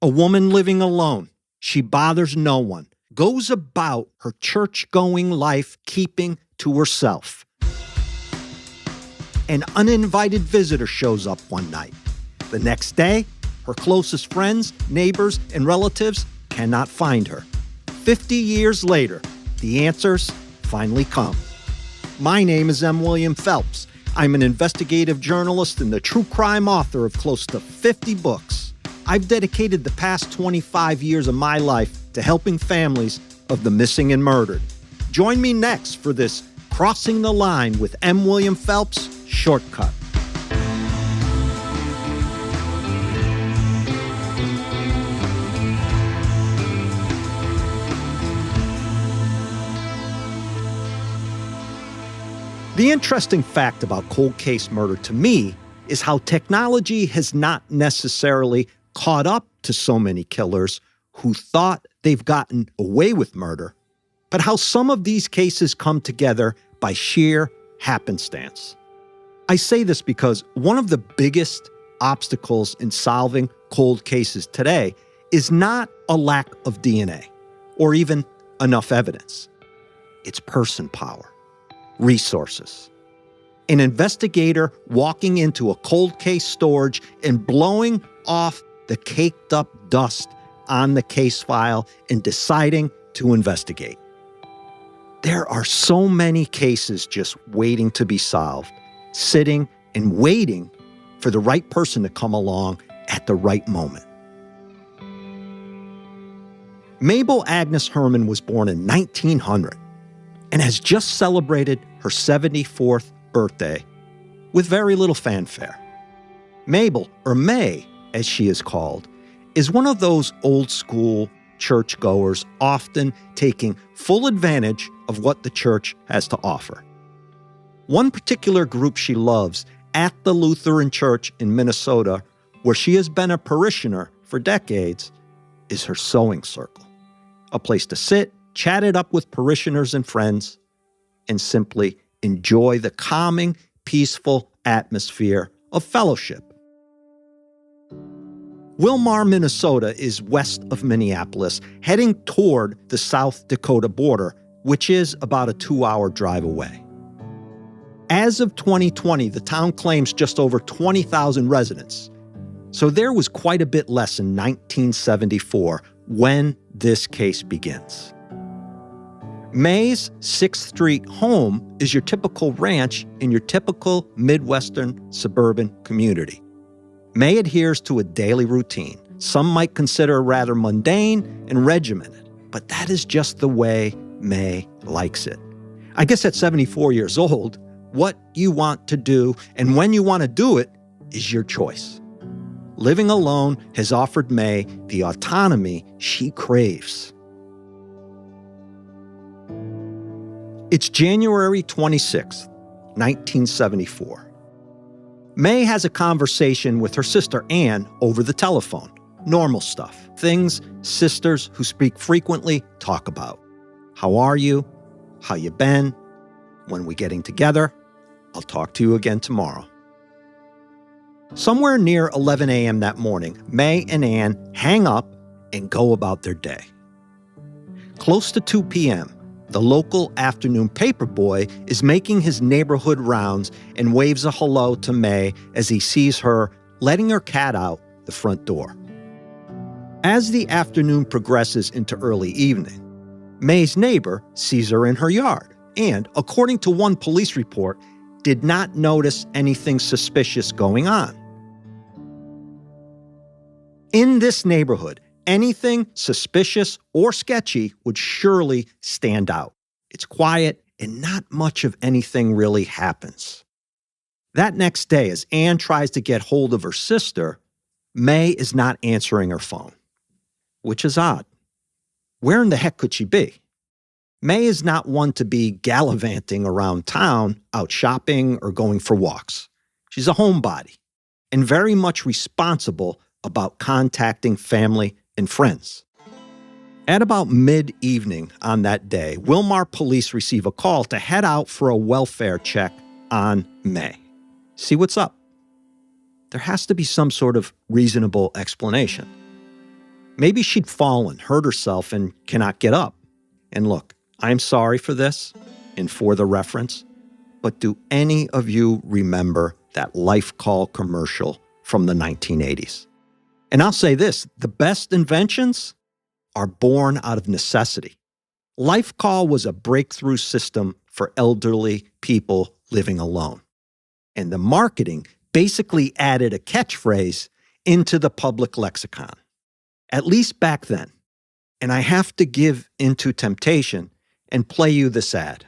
A woman living alone. She bothers no one. Goes about her church-going life keeping to herself. An uninvited visitor shows up one night. The next day, her closest friends, neighbors, and relatives cannot find her. 50 years later, the answers finally come. My name is M. William Phelps. I'm an investigative journalist and the true crime author of close to 50 books. I've dedicated the past 25 years of my life to helping families of the missing and murdered. Join me next for this Crossing the Line with M. William Phelps shortcut. The interesting fact about cold case murder to me is how technology has not necessarily caught up to so many killers who thought they've gotten away with murder, but how some of these cases come together by sheer happenstance. I say this because one of the biggest obstacles in solving cold cases today is not a lack of DNA or even enough evidence. It's person power. Resources. An investigator walking into a cold case storage and blowing off the caked up dust on the case file and deciding to investigate. There are so many cases just waiting to be solved, sitting and waiting for the right person to come along at the right moment. Mabel Agnes Herman was born in 1900 and has just celebrated her 74th birthday with very little fanfare. Mabel, or May, as she is called, is one of those old-school churchgoers often taking full advantage of what the church has to offer. One particular group she loves at the Lutheran Church in Minnesota, where she has been a parishioner for decades, is her sewing circle, a place to sit, chat it up with parishioners and friends, and simply enjoy the calming, peaceful atmosphere of fellowship. Wilmar, Minnesota is west of Minneapolis, heading toward the South Dakota border, which is about a 2-hour drive away. As of 2020, the town claims just over 20,000 residents. So there was quite a bit less in 1974 when this case begins. May's 6th Street home is your typical ranch in your typical Midwestern suburban community. May adheres to a daily routine. Some might consider rather mundane and regimented, but that is just the way May likes it. I guess at 74 years old, what you want to do and when you want to do it is your choice. Living alone has offered May the autonomy she craves. It's January 26th, 1974. May has a conversation with her sister Anne over the telephone. Normal stuff. Things sisters who speak frequently talk about. How are you? How you been? When we getting together? I'll talk to you again tomorrow. Somewhere near 11 a.m. that morning, May and Anne hang up and go about their day. Close to 2 p.m., the local afternoon paper boy is making his neighborhood rounds and waves a hello to May as he sees her letting her cat out the front door. As the afternoon progresses into early evening, May's neighbor sees her in her yard and, according to one police report, did not notice anything suspicious going on. In this neighborhood, anything suspicious or sketchy would surely stand out. It's quiet and not much of anything really happens. That next day, as Anne tries to get hold of her sister, May is not answering her phone, which is odd. Where in the heck could she be? May is not one to be gallivanting around town, out shopping or going for walks. She's a homebody and very much responsible about contacting family and friends. At about mid-evening on that day, Wilmar police receive a call to head out for a welfare check on May. See what's up. There has to be some sort of reasonable explanation. Maybe she'd fallen, hurt herself, and cannot get up. And look, I'm sorry for this and for the reference, but do any of you remember that Life Call commercial from the 1980s? And I'll say this, the best inventions are born out of necessity. Life Call was a breakthrough system for elderly people living alone. And the marketing basically added a catchphrase into the public lexicon, at least back then. And I have to give into temptation and play you this ad,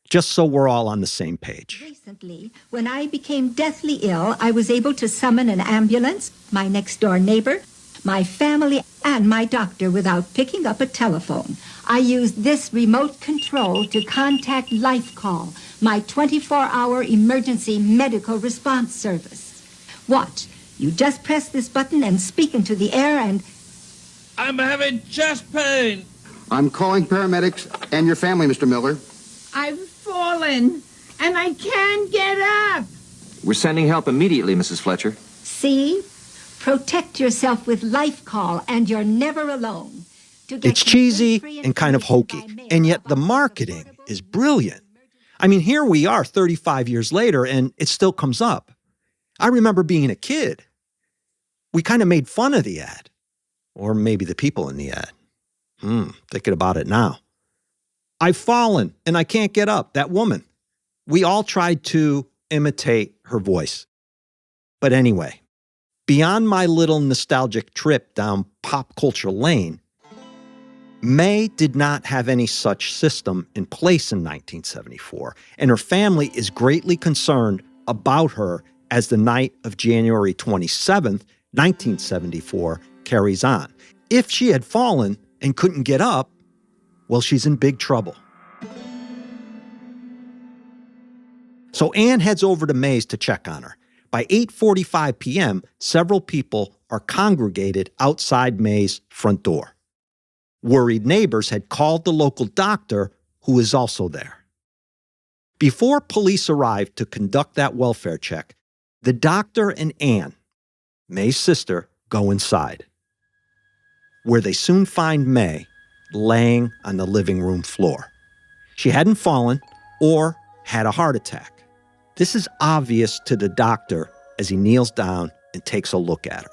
just so we're all on the same page. Recently, when I became deathly ill, I was able to summon an ambulance, my next-door neighbor, my family, and my doctor without picking up a telephone. I used this remote control to contact Life Call, my 24-hour emergency medical response service. Watch. You just press this button and speak into the air and... I'm having chest pain. I'm calling paramedics and your family, Mr. Miller. I've fallen, and I can't get up. We're sending help immediately, Mrs. Fletcher. See? Protect yourself with Life Call, and you're never alone. It's cheesy and kind of hokey, and yet the marketing is brilliant. I mean, here we are 35 years later, and it still comes up. I remember being a kid. We kind of made fun of the ad, or maybe the people in the ad. Thinking about it now. I've fallen, and I can't get up, that woman. We all tried to imitate her voice. But anyway, beyond my little nostalgic trip down pop culture lane, May did not have any such system in place in 1974, and her family is greatly concerned about her as the night of January 27th, 1974 carries on. If she had fallen and couldn't get up, well, she's in big trouble. So Anne heads over to May's to check on her. By 8:45 p.m., several people are congregated outside May's front door. Worried neighbors had called the local doctor, who is also there. Before police arrived to conduct that welfare check, the doctor and Anne, May's sister, go inside, where they soon find May laying on the living room floor. She hadn't fallen or had a heart attack. This is obvious to the doctor as he kneels down and takes a look at her.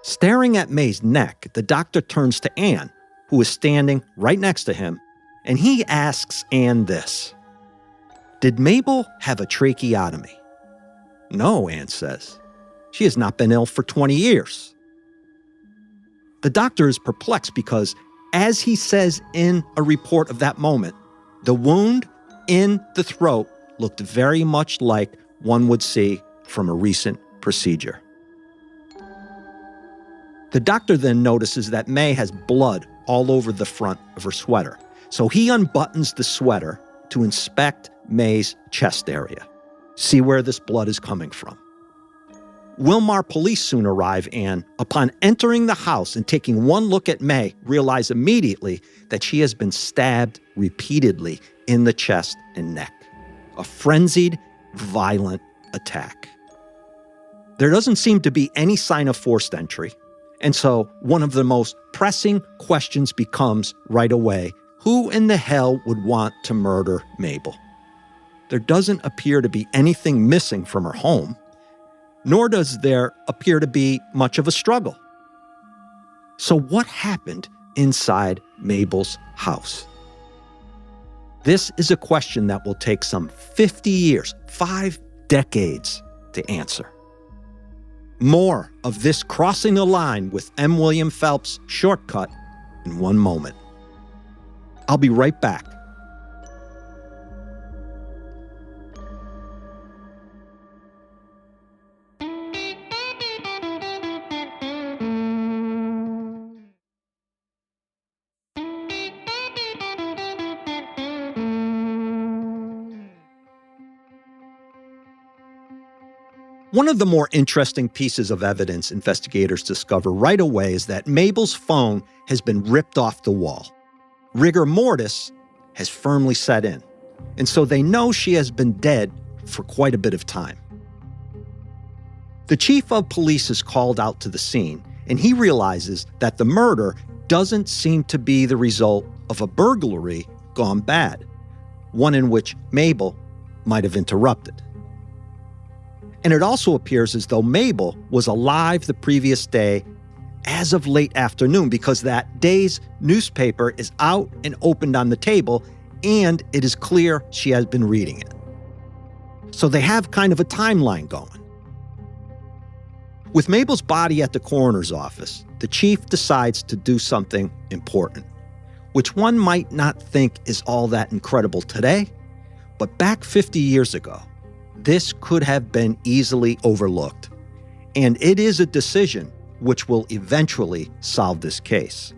Staring at May's neck, the doctor turns to Anne, who is standing right next to him, and he asks Anne this: "Did Mabel have a tracheotomy?" "No," Anne says. "She has not been ill for 20 years. The doctor is perplexed because, as he says in a report of that moment, the wound in the throat looked very much like one would see from a recent procedure. The doctor then notices that May has blood all over the front of her sweater, so he unbuttons the sweater to inspect May's chest area, see where this blood is coming from. Wilmar police soon arrive and, upon entering the house and taking one look at May, realize immediately that she has been stabbed repeatedly in the chest and neck. A frenzied, violent attack. There doesn't seem to be any sign of forced entry, and so one of the most pressing questions becomes right away, who in the hell would want to murder Mabel? There doesn't appear to be anything missing from her home, nor does there appear to be much of a struggle. So what happened inside Mabel's house? This is a question that will take some 50 years, 5 decades, to answer. More of this Crossing the Line with M. William Phelps shortcut in one moment. I'll be right back. One of the more interesting pieces of evidence investigators discover right away is that Mabel's phone has been ripped off the wall. Rigor mortis has firmly set in, and so they know she has been dead for quite a bit of time. The chief of police is called out to the scene, and he realizes that the murder doesn't seem to be the result of a burglary gone bad, one in which Mabel might have interrupted. And it also appears as though Mabel was alive the previous day as of late afternoon, because that day's newspaper is out and opened on the table, and it is clear she has been reading it. So they have kind of a timeline going. With Mabel's body at the coroner's office, the chief decides to do something important, which one might not think is all that incredible today, but back 50 years ago, this could have been easily overlooked. And it is a decision which will eventually solve this case.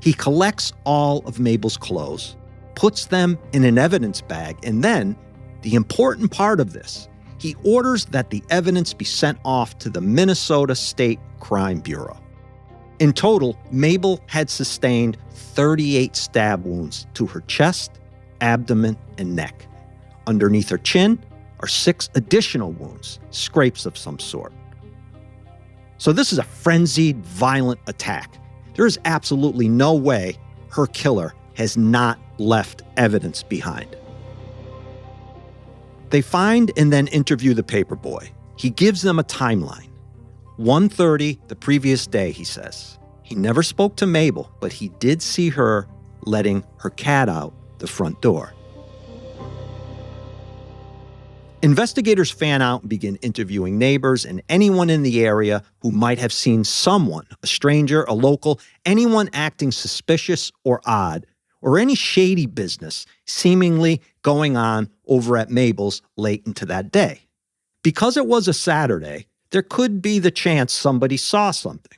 He collects all of Mabel's clothes, puts them in an evidence bag, and then, the important part of this, he orders that the evidence be sent off to the Minnesota State Crime Bureau. In total, Mabel had sustained 38 stab wounds to her chest, abdomen, and neck. Underneath her chin are 6 additional wounds, scrapes of some sort. So this is a frenzied, violent attack. There is absolutely no way her killer has not left evidence behind. They find and then interview the paperboy. He gives them a timeline. 1:30 the previous day, he says. He never spoke to Mabel, but he did see her letting her cat out the front door. Investigators fan out and begin interviewing neighbors and anyone in the area who might have seen someone, a stranger, a local, anyone acting suspicious or odd, or any shady business seemingly going on over at Mabel's late into that day. Because it was a Saturday, there could be the chance somebody saw something.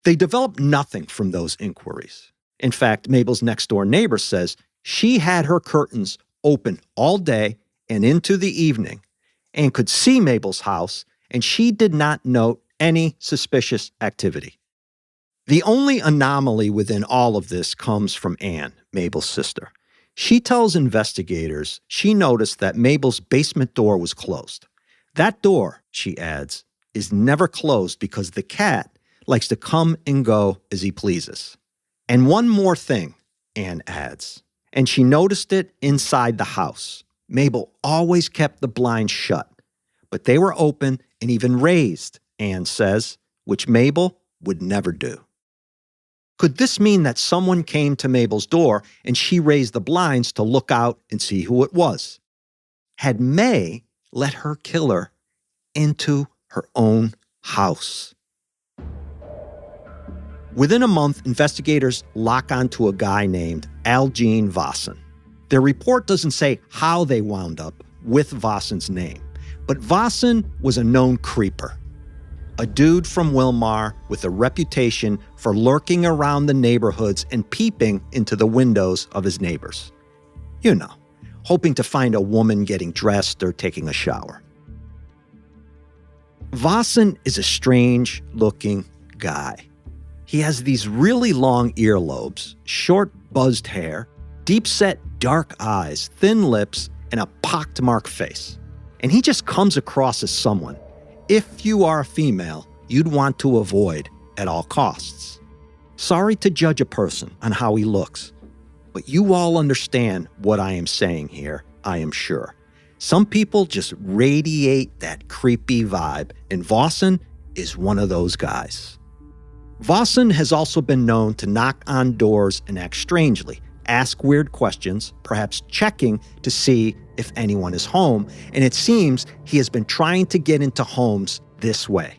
They developed nothing from those inquiries. In fact, Mabel's next-door neighbor says she had her curtains open all day and into the evening and could see Mabel's house, and she did not note any suspicious activity. The only anomaly within all of this comes from Anne, Mabel's sister. She tells investigators she noticed that Mabel's basement door was closed. That door, she adds, is never closed because the cat likes to come and go as he pleases. And one more thing, Anne adds, and she noticed it inside the house. Mabel always kept the blinds shut, but they were open and even raised, Anne says, which Mabel would never do. Could this mean that someone came to Mabel's door and she raised the blinds to look out and see who it was? Had May let her killer into her own house? Within a month, investigators lock onto a guy named Algene Vossen. Their report doesn't say how they wound up with Vossen's name, but Vossen was a known creeper. A dude from Wilmar with a reputation for lurking around the neighborhoods and peeping into the windows of his neighbors. You know, hoping to find a woman getting dressed or taking a shower. Vossen is a strange-looking guy. He has these really long earlobes, short buzzed hair, deep-set dark eyes, thin lips, and a pockmarked face. And he just comes across as someone, if you are a female, you'd want to avoid at all costs. Sorry to judge a person on how he looks, but you all understand what I am saying here, I am sure. Some people just radiate that creepy vibe, and Vossen is one of those guys. Vossen has also been known to knock on doors and act strangely, ask weird questions, perhaps checking to see if anyone is home, and it seems he has been trying to get into homes this way.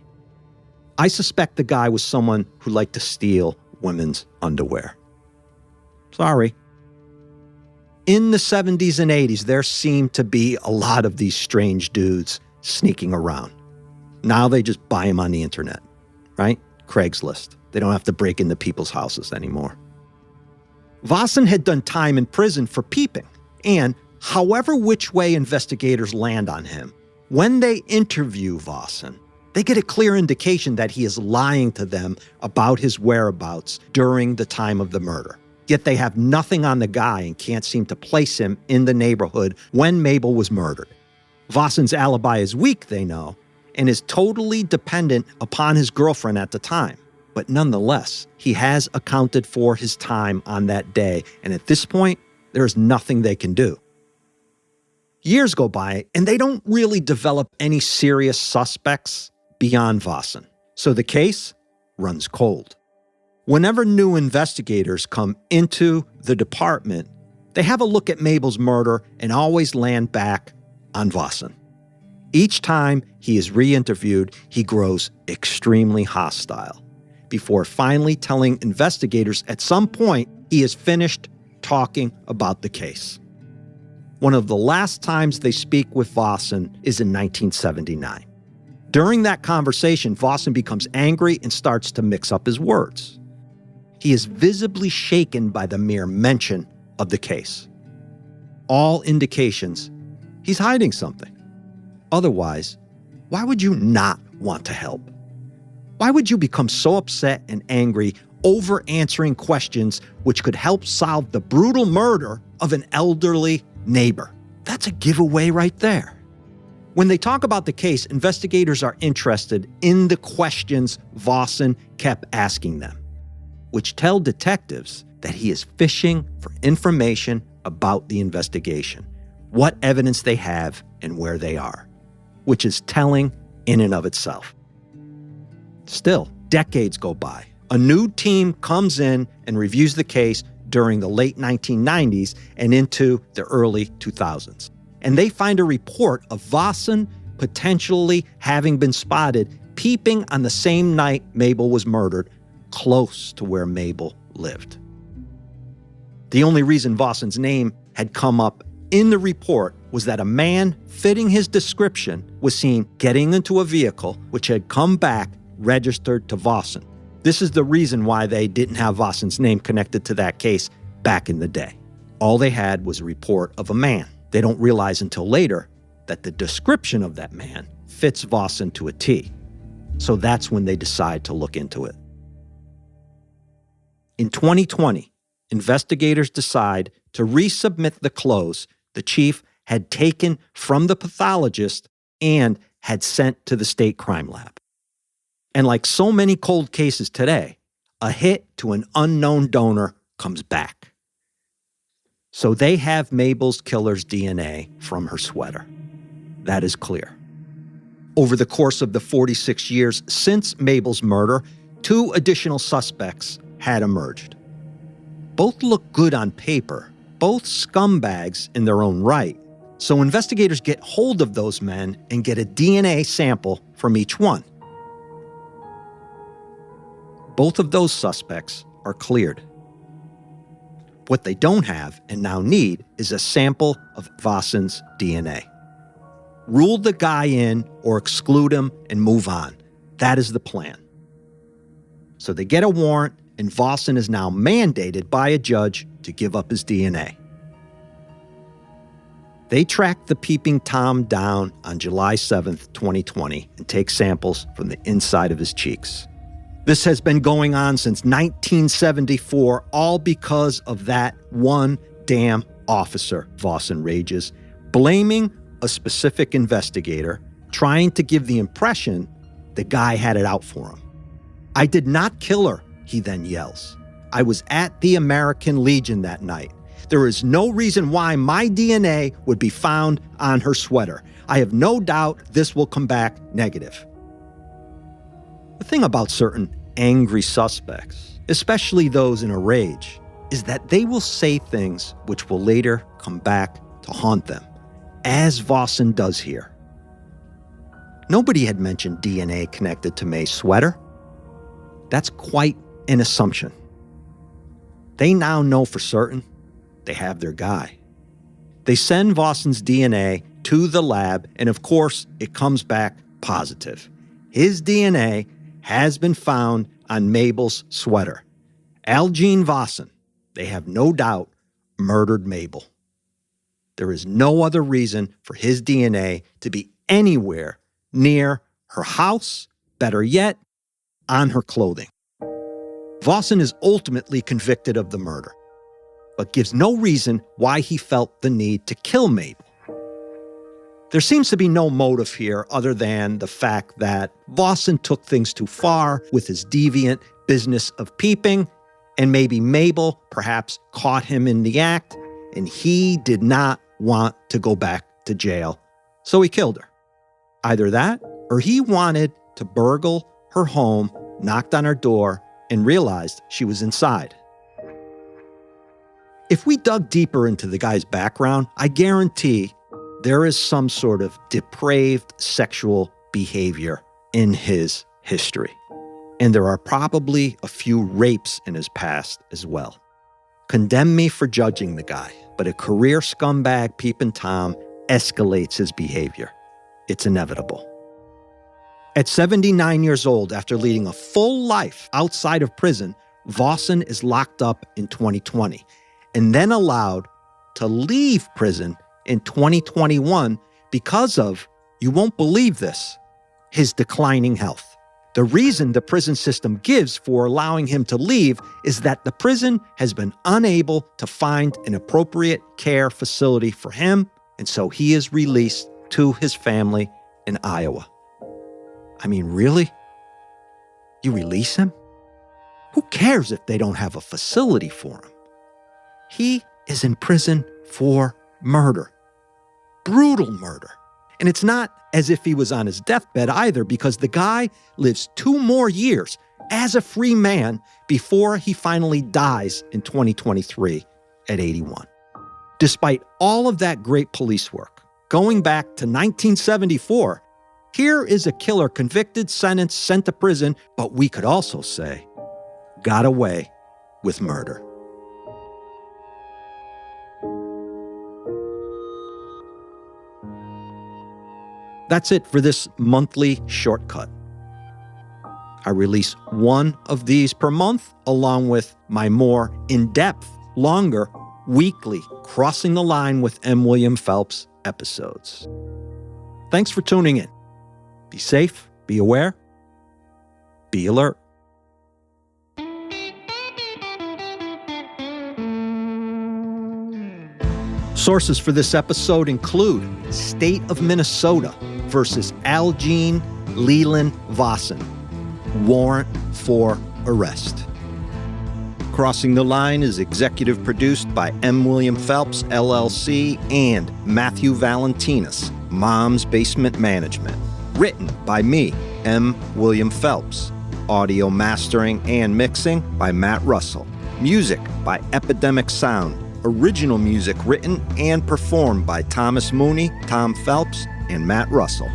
I suspect the guy was someone who liked to steal women's underwear. Sorry. In the 70s and 80s, there seemed to be a lot of these strange dudes sneaking around. Now they just buy them on the internet, right? Craigslist. They don't have to break into people's houses anymore. Vossen had done time in prison for peeping, and however which way investigators land on him, when they interview Vossen, they get a clear indication that he is lying to them about his whereabouts during the time of the murder. Yet they have nothing on the guy and can't seem to place him in the neighborhood when Mabel was murdered. Vossen's alibi is weak, they know, and is totally dependent upon his girlfriend at the time. But nonetheless, he has accounted for his time on that day, and at this point, there is nothing they can do. Years go by, and they don't really develop any serious suspects beyond Vossen. So the case runs cold. Whenever new investigators come into the department, they have a look at Mabel's murder and always land back on Vossen. Each time he is re-interviewed, he grows extremely hostile, before finally telling investigators at some point he is finished talking about the case. One of the last times they speak with Vossen is in 1979. During that conversation, Vossen becomes angry and starts to mix up his words. He is visibly shaken by the mere mention of the case. All indications he's hiding something. Otherwise, why would you not want to help? Why would you become so upset and angry over answering questions which could help solve the brutal murder of an elderly neighbor? That's a giveaway right there. When they talk about the case, investigators are interested in the questions Vossen kept asking them, which tell detectives that he is fishing for information about the investigation, what evidence they have and where they are, which is telling in and of itself. Still, decades go by. A new team comes in and reviews the case during the late 1990s and into the early 2000s. And they find a report of Vossen potentially having been spotted peeping on the same night Mabel was murdered, close to where Mabel lived. The only reason Vossen's name had come up in the report was that a man fitting his description was seen getting into a vehicle which had come back registered to Vossen. This is the reason why they didn't have Vossen's name connected to that case back in the day. All they had was a report of a man. They don't realize until later that the description of that man fits Vossen to a T. So that's when they decide to look into it. In 2020, investigators decide to resubmit the clothes the chief had taken from the pathologist and had sent to the state crime lab. And like so many cold cases today, a hit to an unknown donor comes back. So they have Mabel's killer's DNA from her sweater. That is clear. Over the course of the 46 years since Mabel's murder, 2 additional suspects had emerged. Both look good on paper, both scumbags in their own right. So investigators get hold of those men and get a DNA sample from each one. Both of those suspects are cleared. What they don't have and now need is a sample of Vossen's DNA. Rule the guy in or exclude him and move on. That is the plan. So they get a warrant, and Vossen is now mandated by a judge to give up his DNA. They track the Peeping Tom down on July 7th, 2020, and take samples from the inside of his cheeks. This has been going on since 1974, all because of that one damn officer, Vossen rages, blaming a specific investigator, trying to give the impression the guy had it out for him. "I did not kill her," he then yells. "I was at the American Legion that night. There is no reason why my DNA would be found on her sweater. I have no doubt this will come back negative." The thing about certain angry suspects, especially those in a rage, is that they will say things which will later come back to haunt them, as Vossen does here. Nobody had mentioned DNA connected to May's sweater. That's quite an assumption. They now know for certain they have their guy. They send Vossen's DNA to the lab, and of course, it comes back positive. His DNA has been found on Mabel's sweater. Algene Vossen, they have no doubt, murdered Mabel. There is no other reason for his DNA to be anywhere near her house, better yet, on her clothing. Vossen is ultimately convicted of the murder, but gives no reason why he felt the need to kill Mabel. There seems to be no motive here other than the fact that Vossen took things too far with his deviant business of peeping, and maybe Mabel perhaps caught him in the act, and he did not want to go back to jail, so he killed her. Either that, or he wanted to burgle her home, knocked on her door, and realized she was inside. If we dug deeper into the guy's background, I guarantee there is some sort of depraved sexual behavior in his history. And there are probably a few rapes in his past as well. Condemn me for judging the guy, but a career scumbag Peeping Tom escalates his behavior. It's inevitable. At 79 years old, after leading a full life outside of prison, Vossen is locked up in 2020 and then allowed to leave prison in 2021 because of, you won't believe this, his declining health. The reason the prison system gives for allowing him to leave is that the prison has been unable to find an appropriate care facility for him, and so he is released to his family in Iowa. I mean, really? You release him? Who cares if they don't have a facility for him? He is in prison for murder. Brutal murder. And it's not as if he was on his deathbed either, because the guy lives 2 more years as a free man before he finally dies in 2023 at 81. Despite all of that great police work, going back to 1974, here is a killer convicted, sentenced, sent to prison, but we could also say, got away with murder. That's it for this monthly shortcut. I release one of these per month, along with my more in-depth, longer, weekly Crossing the Line with M. William Phelps episodes. Thanks for tuning in. Be safe, be aware, be alert. Sources for this episode include State of Minnesota versus Algene Leland Vossen. Warrant for arrest. Crossing the Line is executive produced by M. William Phelps, LLC, and Matthew Valentinus, Mom's Basement Management. Written by me, M. William Phelps. Audio mastering and mixing by Matt Russell. Music by Epidemic Sound. Original music written and performed by Thomas Mooney, Tom Phelps, and Matt Russell.